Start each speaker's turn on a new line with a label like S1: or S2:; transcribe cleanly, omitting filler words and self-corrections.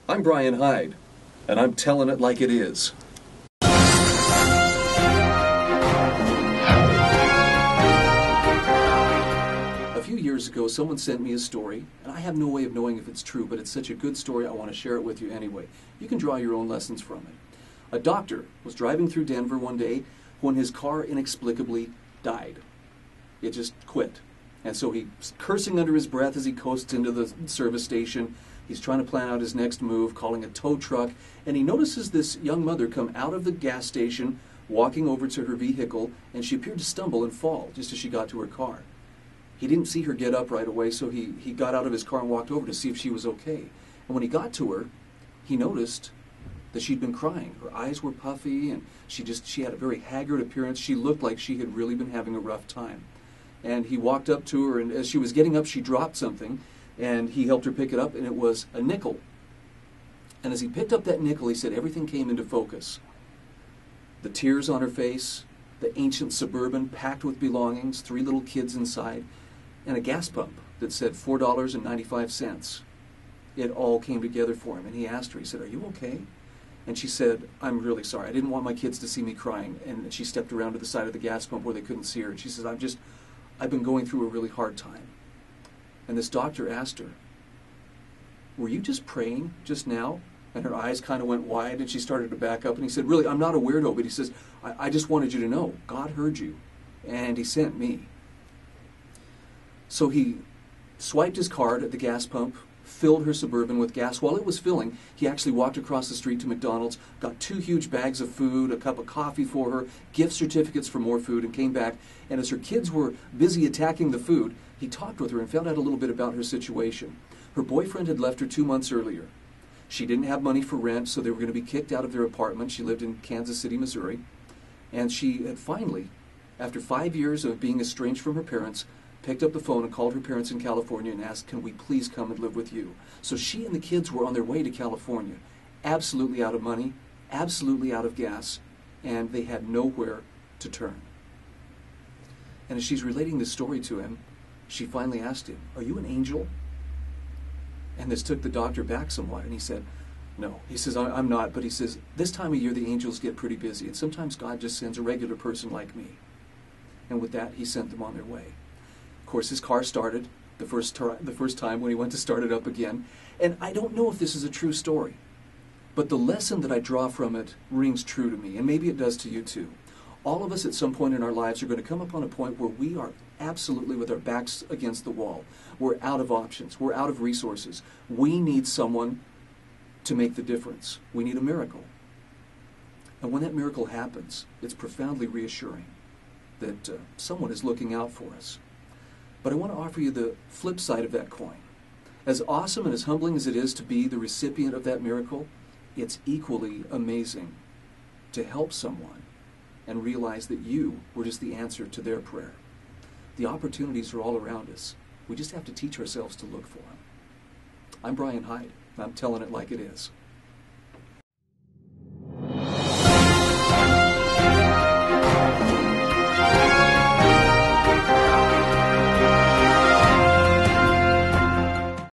S1: I'm Bryan Hyde, and I'm telling it like it is. A few years ago, someone sent me a story, and I have no way of knowing if it's true, but it's such a good story I want to share it with you anyway. You can draw your own lessons from it. A doctor was driving through Denver one day when his car inexplicably died. It just quit. And so he's cursing under his breath as he coasts into the service station. He's trying to plan out his next move, calling a tow truck, and he notices this young mother come out of the gas station, walking over to her vehicle, and she appeared to stumble and fall just as she got to her car. He didn't see her get up right away, so he got out of his car and walked over to see if she was okay. And when he got to her, he noticed that she'd been crying. Her eyes were puffy, and she had a very haggard appearance. She looked like she had really been having a rough time. And he walked up to her, and as she was getting up, she dropped something, and he helped her pick it up, and it was a nickel. And as he picked up that nickel, he said everything came into focus. The tears on her face, the ancient Suburban packed with belongings, 3 little kids inside, and a gas pump that said $4.95. It all came together for him, and he asked her, he said, "Are you okay?" And she said, "I'm really sorry. I didn't want my kids to see me crying." And she stepped around to the side of the gas pump where they couldn't see her, and she says, I've been going through a really hard time. And this doctor asked her, "Were you just praying just now?" And her eyes kind of went wide, and she started to back up. And he said, "Really, I'm not a weirdo," but he says, I just wanted you to know, God heard you, and he sent me." So he swiped his card at the gas pump, filled her Suburban with gas. While it was filling, he actually walked across the street to McDonald's, got 2 huge bags of food, a cup of coffee for her, gift certificates for more food, and came back. And as her kids were busy attacking the food, he talked with her and found out a little bit about her situation. Her boyfriend had left her 2 months earlier. She didn't have money for rent, so they were going to be kicked out of their apartment. She lived in Kansas City, Missouri. And she had finally, after 5 years of being estranged from her parents, picked up the phone and called her parents in California and asked, "Can we please come and live with you?" So she and the kids were on their way to California, absolutely out of money, absolutely out of gas, and they had nowhere to turn. And as she's relating this story to him, she finally asked him, "Are you an angel?" And this took the doctor back somewhat, and he said, "No." He says, I'm not, but he says, "This time of year the angels get pretty busy, and sometimes God just sends a regular person like me." And with that, he sent them on their way. Of course, his car started the first time when he went to start it up again. And I don't know if this is a true story, but the lesson that I draw from it rings true to me, and maybe it does to you too. All of us at some point in our lives are going to come upon a point where we are absolutely with our backs against the wall. We're out of options. We're out of resources. We need someone to make the difference. We need a miracle. And when that miracle happens, it's profoundly reassuring that someone is looking out for us. But I want to offer you the flip side of that coin. As awesome and as humbling as it is to be the recipient of that miracle, it's equally amazing to help someone and realize that you were just the answer to their prayer. The opportunities are all around us. We just have to teach ourselves to look for them. I'm Bryan Hyde. I'm telling it like it is.